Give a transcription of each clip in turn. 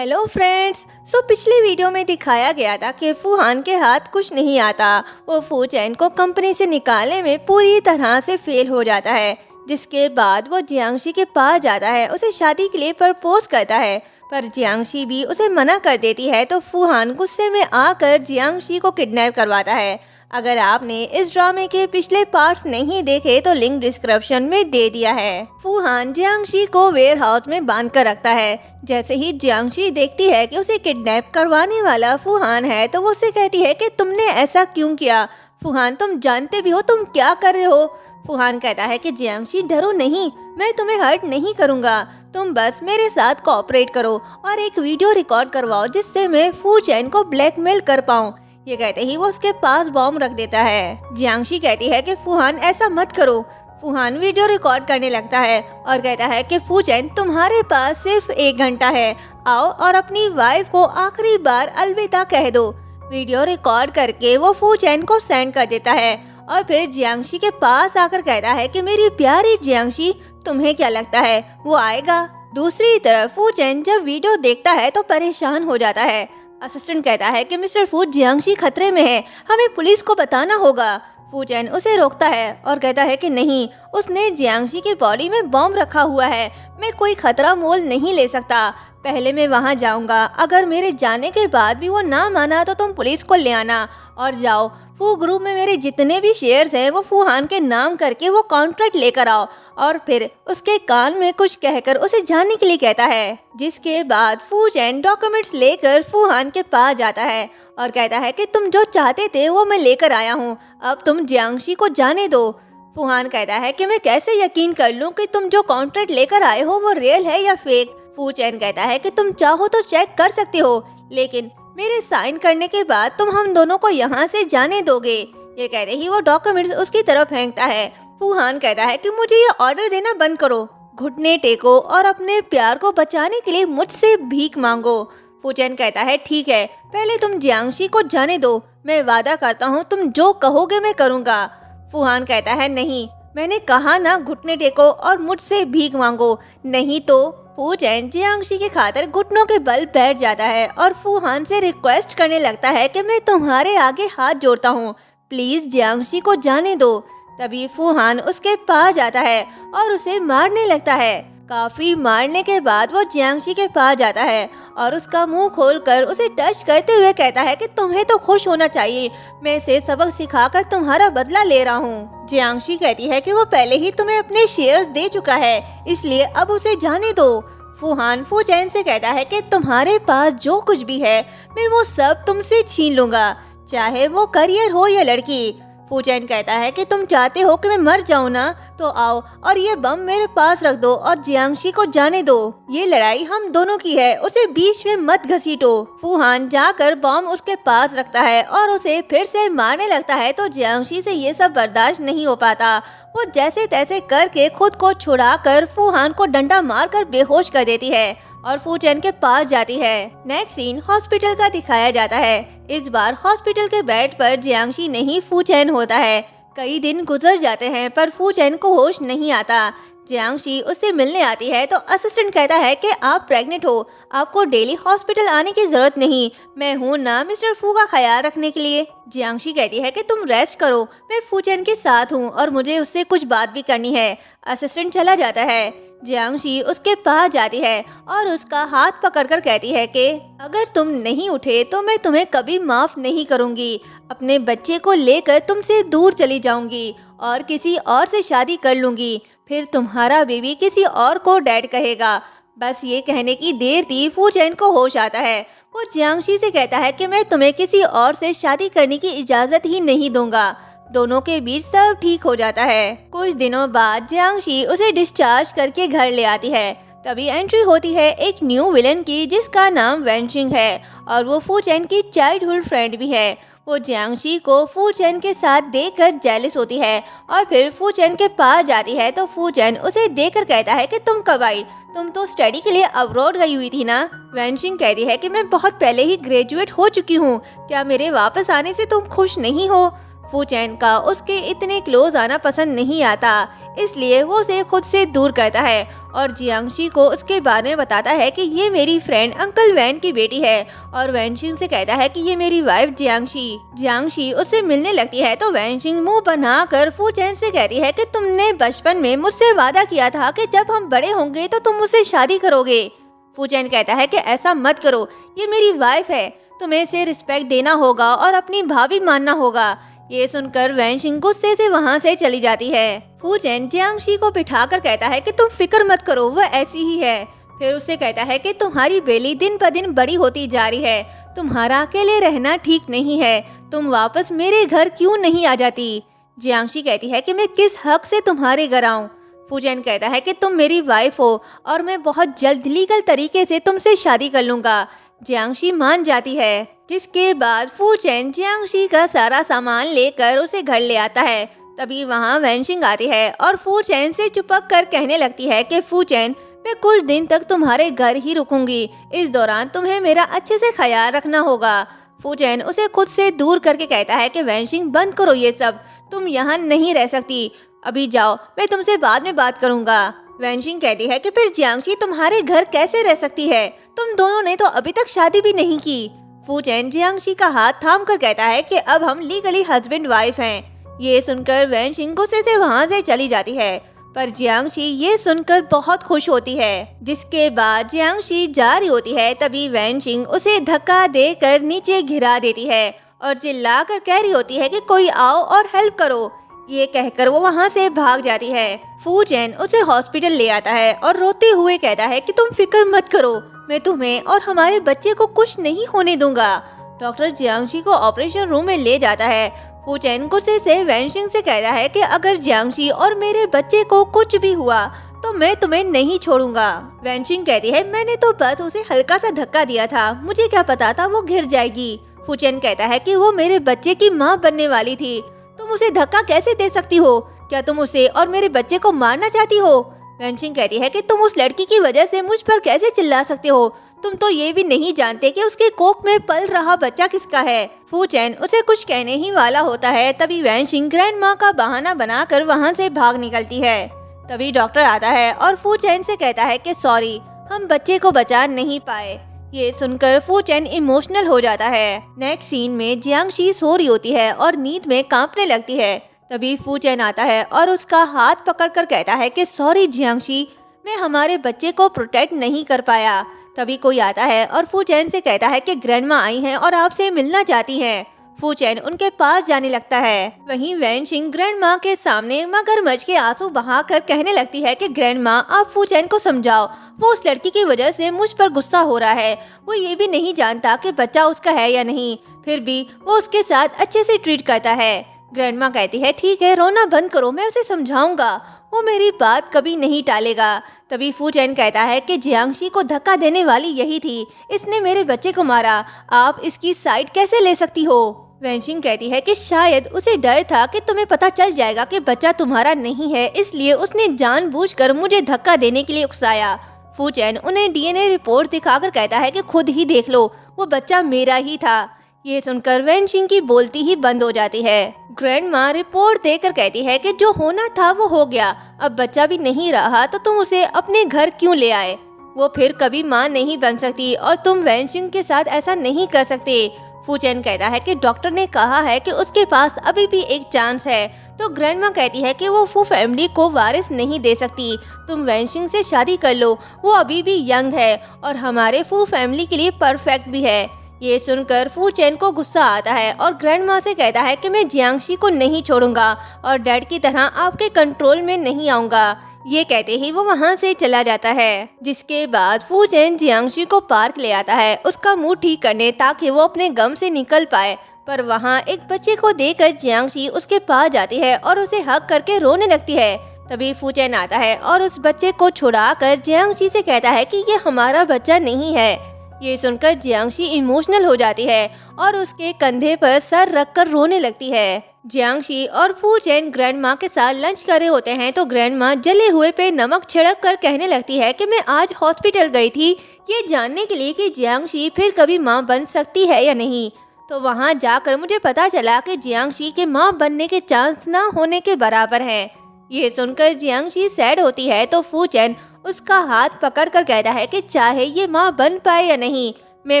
Hello friends. पिछली video में दिखाया गया था कि फूहान के हाथ कुछ नहीं आता। वो फू चैन को कंपनी से निकालने में पूरी तरह से फेल हो जाता है, जिसके बाद वो जियांगशी के पास जाता है, उसे शादी के लिए प्रपोज करता है, पर जियांगशी भी उसे मना कर देती है। तो फूहान गुस्से में आकर जियांगशी को किडनैप करवाता है। अगर आपने इस ड्रामे के पिछले पार्ट्स नहीं देखे तो लिंक डिस्क्रिप्शन में दे दिया है। फूहान जियांगशी को वेयर हाउस में बांध कर रखता है। जैसे ही जियांगशी देखती है कि उसे किडनैप करवाने वाला फूहान है, तो वो उसे कहती है कि तुमने ऐसा क्यों किया। फूहान, तुम जानते भी हो तुम क्या कर रहे हो। फूहान कहता है कि जियांगशी डरो नहीं, मैं तुम्हें हर्ट नहीं करूँगा, तुम बस मेरे साथ कोऑपरेट करो और एक वीडियो रिकॉर्ड करवाओ जिससे मैं फू चैन को ब्लैकमेल कर पाऊँ। ये कहते ही वो उसके पास बॉम्ब रख देता है। जियांगशी कहती है कि फूहान ऐसा मत करो। फूहान वीडियो रिकॉर्ड करने लगता है और कहता है कि फू चैन, तुम्हारे पास सिर्फ 1 घंटा है, आओ और अपनी वाइफ को आखिरी बार अलविदा कह दो। वीडियो रिकॉर्ड करके वो फू चैन को सेंड कर देता है और फिर जियांगशी के पास आकर कहता है कि मेरी प्यारी जियांगशी, तुम्हें क्या लगता है वो आएगा। दूसरी तरफ फू चैन जब वीडियो देखता है तो परेशान हो जाता है। असिस्टेंट कहता है कि मिस्टर फू, जियांगशी खतरे में है, हमें पुलिस को बताना होगा। फू चैन उसे रोकता है और कहता है कि नहीं, उसने जियांगशी की बॉडी में बॉम्ब रखा हुआ है, मैं कोई खतरा मोल नहीं ले सकता, पहले मैं वहां जाऊंगा, अगर मेरे जाने के बाद भी वो ना माना तो तुम पुलिस को ले आना और जाओ फू ग्रुप में मेरे जितने भी शेयर्स हैं वो फूहान के नाम करके वो कॉन्ट्रैक्ट लेकर आओ। और फिर उसके कान में कुछ कहकर उसे जाने के लिए कहता है, जिसके बाद फू चैन डॉक्यूमेंट्स लेकर फूहान के पास जाता है और कहता है कि तुम जो चाहते थे वो मैं लेकर आया हूँ, अब तुम जियांगशी को जाने दो। फूहान कहता है कि मैं कैसे यकीन कर लूँ कि तुम जो कॉन्ट्रैक्ट लेकर आए हो वो रियल है या फेक। फू चैन कहता है कि तुम चाहो तो चेक कर सकते हो, लेकिन मेरे साइन करने के बाद तुम हम दोनों को यहाँ से जाने दोगे। ये कहते ही वो डॉक्यूमेंट्स उसकी तरफ फेंकता है। फूहान कहता है कि मुझे ये ऑर्डर देना बंद करो, घुटने टेको और अपने प्यार को बचाने के लिए मुझसे भीख मांगो। फू चैन कहता है ठीक है, पहले तुम जियांगशी को जाने दो, मैं वादा करता हूँ तुम जो कहोगे मैं करूँगा। फूहान कहता है नहीं, मैंने कहा ना, घुटने टेको और मुझसे भीख मांगो, नहीं तो। फू चैन जियांगशी की खातिर घुटनों के बल बैठ जाता है और फूहान से रिक्वेस्ट करने लगता है कि मैं तुम्हारे आगे हाथ जोड़ता हूँ, प्लीज जियांगशी को जाने दो। तभी फूहान उसके पास जाता है और उसे मारने लगता है। काफी मारने के बाद वो जियांगशी के पास जाता है और उसका मुंह खोलकर उसे टच करते हुए कहता है कि तुम्हें तो खुश होना चाहिए, मैं इसे सबक सिखाकर तुम्हारा बदला ले रहा हूँ। जियांगशी कहती है कि वो पहले ही तुम्हें अपने शेयर्स दे चुका है, इसलिए अब उसे जाने दो। फूहान फू चैन से कहता है कि तुम्हारे पास जो कुछ भी है मैं वो सब तुमसे छीन लूंगा, चाहे वो करियर हो या लड़की। फू चैन कहता है कि तुम चाहते हो कि मैं मर जाऊं ना, तो आओ और ये बम मेरे पास रख दो और जियांगशी को जाने दो, ये लड़ाई हम दोनों की है, उसे बीच में मत घसीटो। फूहान जाकर बम उसके पास रखता है और उसे फिर से मारने लगता है, तो जियांगशी से ये सब बर्दाश्त नहीं हो पाता। वो जैसे तैसे करके खुद को छुड़ाकर फूहान को डंडा मारकर बेहोश कर देती है और फू चैन के पास जाती है। नेक्स्ट सीन हॉस्पिटल का दिखाया जाता है। इस बार हॉस्पिटल के बेड पर जियांगशी नहीं फू चैन होता है। कई दिन गुजर जाते हैं पर फू चैन को होश नहीं आता। जियांगशी उससे मिलने आती है तो असिस्टेंट कहता है कि आप प्रेग्नेंट हो, आपको डेली हॉस्पिटल आने की जरूरत नहीं, मैं हूँ ना मिस्टर फू का ख्याल रखने के लिए। जियांगशी कहती है कि तुम रेस्ट करो, मैं फू चैन के साथ हूँ और मुझे उससे कुछ बात भी करनी है। असिस्टेंट चला जाता है। जियांगशी उसके पास जाती है और उसका हाथ पकड़कर कहती है कि अगर तुम नहीं उठे तो मैं तुम्हें कभी माफ नहीं करूंगी, अपने बच्चे को लेकर तुमसे दूर चली जाऊंगी और किसी और से शादी कर लूंगी, फिर तुम्हारा बेबी किसी और को डैड कहेगा। बस ये कहने की देर थी, फू चैन को होश आता है। वो जियांगशी से कहता है कि मैं तुम्हें किसी और से शादी करने की इजाजत ही नहीं दूंगा। दोनों के बीच सब ठीक हो जाता है। कुछ दिनों बाद जियांगशी उसे डिस्चार्ज करके घर ले आती है। तभी एंट्री होती है एक न्यू विलन की जिसका नाम वेनशिंग है और वो फू चैन की चाइल्डहुड फ्रेंड भी है। वो जियांगशी को फू चैन के साथ देखकर जेलस होती है और फिर फू चैन के पास जाती है, तो फू चैन उसे देखकर कहता है कि तुम कब आई, तुम तो स्टडी के लिए अब्रॉड गई हुई थी ना। वेनशिंग कहती है कि मैं बहुत पहले ही ग्रेजुएट हो चुकी हूँ, क्या मेरे वापस आने से तुम खुश नहीं हो। फू चैन का उसके इतने क्लोज आना पसंद नहीं आता, इसलिए वो उसे खुद से दूर करता है और जियांगशी को उसके बारे में बताता है कि ये मेरी फ्रेंड अंकल वैन की बेटी है और वैनशिंग से कहता है कि ये मेरी वाइफ जियांगशी। जियांगशी उससे मिलने लगती है तो वैनशिंग मुंह बनाकर फू चैन से कहती है कि तुमने बचपन में मुझसे वादा किया था कि जब हम बड़े होंगे तो तुम मुझसे शादी करोगे। फू चैन कहता है कि ऐसा मत करो, ये मेरी वाइफ है, तुम्हें इसे रिस्पेक्ट देना होगा और अपनी भाभी मानना होगा। ये सुनकर वैनशिंग गुस्से से वहाँ से चली जाती है। फू चैन जियांगशी को बिठाकर कहता है कि तुम फिक्र मत करो, वह ऐसी ही है। फिर उससे कहता है कि तुम्हारी बेली दिन ब दिन बड़ी होती जा रही है, तुम्हारा अकेले रहना ठीक नहीं है, तुम वापस मेरे घर क्यों नहीं आ जाती। जियांगशी कहती है कि मैं किस हक से तुम्हारे घर आऊँ। फू चैन कहता है कि तुम मेरी वाइफ हो और मैं बहुत जल्द लीगल तरीके से तुमसे शादी कर लूँगा। जियांगशी मान जाती है, जिसके बाद फू चैन जियांगशी का सारा सामान लेकर उसे घर ले आता है। तभी वहाँ वैनशिंग आती है और फू चैन से चिपक कर कहने लगती है कि फू चैन, मैं कुछ दिन तक तुम्हारे घर ही रुकूंगी, इस दौरान तुम्हें मेरा अच्छे से ख्याल रखना होगा। फू चैन उसे खुद से दूर करके कहता है कि वैनशिंग बंद करो ये सब, तुम यहाँ नहीं रह सकती, अभी जाओ, मैं तुमसे बाद में बात करूँगा। वैनशिंग कहती है कि फिर जियांगशी तुम्हारे घर कैसे रह सकती है, तुम दोनों ने तो अभी तक शादी भी नहीं की। फू चैन जियांगशी का हाथ थाम कर कहता है कि अब हम लीगली हस्बैंड वाइफ हैं। ये सुनकर वैनशिंग गुस्से से वहाँ से चली जाती है, पर जियांगशी ये सुनकर बहुत खुश होती है। जिसके बाद जियांगशी जा रही होती है तभी वैनशिंग उसे धक्का देकर नीचे गिरा देती है और चिल्लाकर कह रही होती है कि कोई आओ और हेल्प करो। ये कहकर वो वहाँ से भाग जाती है। फू चैन उसे हॉस्पिटल ले आता है और रोते हुए कहता है कि तुम फिक्र मत करो, मैं तुम्हें और हमारे बच्चे को कुछ नहीं होने दूंगा। डॉक्टर जियांगशी को ऑपरेशन रूम में ले जाता है। फू चैन गुस्से से वैनशिंग से कहता है कि अगर जियांगशी और मेरे बच्चे को कुछ भी हुआ तो मैं तुम्हें नहीं छोड़ूंगा। वैनशिंग कहती है, मैंने तो बस उसे हल्का सा धक्का दिया था, मुझे क्या पता था वो गिर जाएगी। फू चैन कहता है कि वो मेरे बच्चे की माँ बनने वाली थी, तुम उसे धक्का कैसे दे सकती हो, क्या तुम उसे और मेरे बच्चे को मारना चाहती हो। वैनशिंग कहती है कि तुम उस लड़की की वजह से मुझ पर कैसे चिल्ला सकते हो, तुम तो ये भी नहीं जानते कि उसके कोख में पल रहा बच्चा किसका है। फू चैन उसे कुछ कहने ही वाला होता है तभी वैनशिंग ग्रैंड माँ का बहाना बनाकर वहाँ से भाग निकलती है। तभी डॉक्टर आता है और फू चैन से कहता है कि सॉरी, हम बच्चे को बचा नहीं पाए। ये सुनकर फू चैन इमोशनल हो जाता है। नेक्स्ट सीन में जियांगशी सो रही होती है और नींद में कांपने लगती है। तभी फू चैन आता है और उसका हाथ पकड़कर कहता है कि सॉरी जियांगशी, मैं हमारे बच्चे को प्रोटेक्ट नहीं कर पाया। तभी कोई आता है और फू चैन से कहता है कि ग्रैंडमा आई हैं और आपसे मिलना चाहती हैं। फू चैन उनके पास जाने लगता है। वहीं वैनशिंग ग्रैंडमा के सामने मगरमच्छ के आंसू बहाकर कहने लगती है कि ग्रैंडमा, आप फू चैन को समझाओ, वो उस लड़की की वजह से मुझ पर गुस्सा हो रहा है, वो ये भी नहीं जानता कि बच्चा उसका है या नहीं, फिर भी वो उसके साथ अच्छे से ट्रीट करता है। ग्रैंडमा कहती है, ठीक है, रोना बंद करो, मैं उसे समझाऊंगा, वो मेरी बात कभी नहीं टालेगा। तभी फू चैन कहता है कि जियांगशी को धक्का देने वाली यही थी, इसने मेरे बच्चे को मारा, आप इसकी साइड कैसे ले सकती हो। वैनशिंग कहती है कि शायद उसे डर था कि तुम्हें पता चल जाएगा कि बच्चा तुम्हारा नहीं है, इसलिए उसने जानबूझकर मुझे धक्का देने के लिए उकसाया। फू चैन उन्हें डीएनए रिपोर्ट दिखाकर कहता है कि खुद ही देख लो, वो बच्चा मेरा ही था। ये सुनकर वैनशिंग की बोलती ही बंद हो जाती है। ग्रैंडमा रिपोर्ट देकर कहती है कि जो होना था वो हो गया, अब बच्चा भी नहीं रहा तो तुम उसे अपने घर क्यों ले आए, वो फिर कभी माँ नहीं बन सकती और तुम वैनशिंग के साथ ऐसा नहीं कर सकते। फू चैन कहता है कि डॉक्टर ने कहा है कि उसके पास अभी भी एक चांस है। तो ग्रैंडमा कहती है कि वो फू फैमिली को वारिस नहीं दे सकती, तुम वैनशिंग से शादी कर लो, वो अभी भी यंग है और हमारे फू फैमिली के लिए परफेक्ट भी है। ये सुनकर फू चैन को गुस्सा आता है और ग्रैंडमा से कहता है कि मैं जियांगशी को नहीं छोड़ूंगा और डैड की तरह आपके कंट्रोल में नहीं आऊंगा। ये कहते ही वो वहाँ से चला जाता है। जिसके बाद फू चैन जियांगशी को पार्क ले आता है उसका मुंह ठीक करने, ताकि वो अपने गम से निकल पाए। पर वहाँ एक बच्चे को देखकर जियांगशी उसके पास जाती है और उसे हक करके रोने लगती है। तभी फू चैन आता है और उस बच्चे को छुड़ाकर जियांगशी से कहता है कि ये हमारा बच्चा नहीं है। ये सुनकर जियांगशी इमोशनल हो जाती है और उसके कंधे पर सर रखकर रोने लगती है। जियांगशी और फू चैन ग्रैंडमा के साथ लंच कर रहे होते हैं तो ग्रैंडमा जले हुए पे नमक छिड़क कर कहने लगती है कि मैं आज हॉस्पिटल गई थी ये जानने के लिए कि जियांगशी फिर कभी माँ बन सकती है या नहीं। तो वहाँ जाकर मुझे पता चला कि जियांगशी के माँ बनने के चांस ना होने के बराबर हैं। ये सुनकर जियांगशी सैड होती है तो फू चैन उसका हाथ पकड़कर कहता है कि चाहे ये माँ बन पाए या नहीं, मैं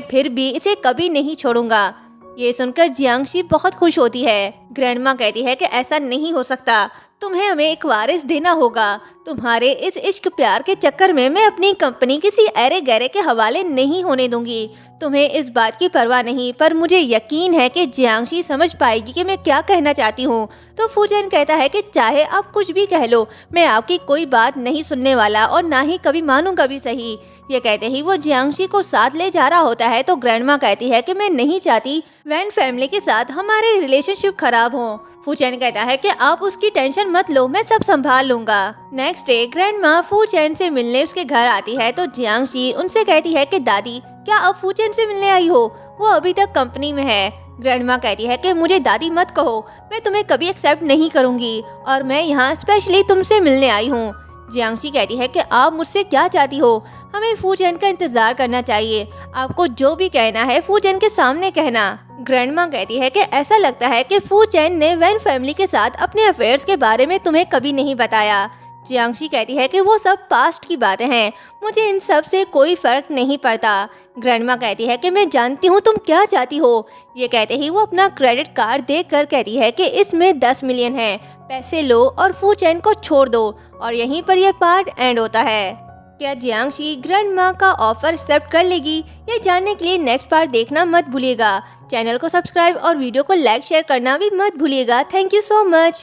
फिर भी इसे कभी नहीं छोड़ूंगा। ये सुनकर जियांगशी बहुत खुश होती है। ग्रैंडमा कहती है कि ऐसा नहीं हो सकता, तुम्हें हमें एक वारिस देना होगा। तुम्हारे इस इश्क प्यार के चक्कर में मैं अपनी कंपनी किसी ऐरे गैरे के हवाले नहीं होने दूंगी। तुम्हें इस बात की परवाह नहीं, पर मुझे यकीन है कि जियांगशी समझ पाएगी कि मैं क्या कहना चाहती हूँ। तो फू चैन कहता है कि चाहे आप कुछ भी कह लो, मैं आपकी कोई बात नहीं सुनने वाला और ना ही कभी मानूंगा भी सही। ये कहते ही वो जियांगशी को साथ ले जा रहा होता है तो ग्रैंडमा कहती है कि मैं नहीं चाहती वैन फैमिली के साथ हमारे रिलेशनशिप खराब हो। फू चैन कहता है कि आप उसकी टेंशन मत लो, मैं सब संभाल लूंगा। नेक्स्ट डे ग्रैंडमा फू चैन से मिलने उसके घर आती है तो जियांगशी उनसे कहती है कि दादी, क्या आप फू चैन से मिलने आई हो? वो अभी तक कंपनी में है। ग्रैंडमा कहती है कि मुझे दादी मत कहो, मैं तुम्हें कभी एक्सेप्ट नहीं करूंगी और मैं यहाँ स्पेशली तुमसे मिलने आई हूँ। जियांगशी कहती है कि आप मुझसे क्या चाहती हो? हमें फू चैन का इंतजार करना चाहिए। आपको जो भी कहना है फू चैन के सामने कहना। ग्रैंडमा कहती है कि ऐसा लगता है कि फू चैन ने वैन फैमिली के साथ अपने अफेयर्स के बारे में तुम्हें कभी नहीं बताया। जियांगशी कहती है कि वो सब पास्ट की बातें हैं, मुझे इन सब से कोई फर्क नहीं पड़ता। ग्रैंडमा कहती है कि मैं जानती हूँ तुम क्या चाहती हो। ये कहते ही वो अपना क्रेडिट कार्ड देखकर कहती है कि इसमें 10 मिलियन है, पैसे लो और फू चैन को छोड़ दो। और यहीं पर यह पार्ट एंड होता है। क्या जियांगशी ग्रैंडमा का ऑफर एक्सेप्ट कर लेगी? ये जानने के लिए नेक्स्ट पार्ट देखना मत भूलिएगा। चैनल को सब्सक्राइब और वीडियो को लाइक शेयर करना भी मत भूलिएगा। Thank you so much.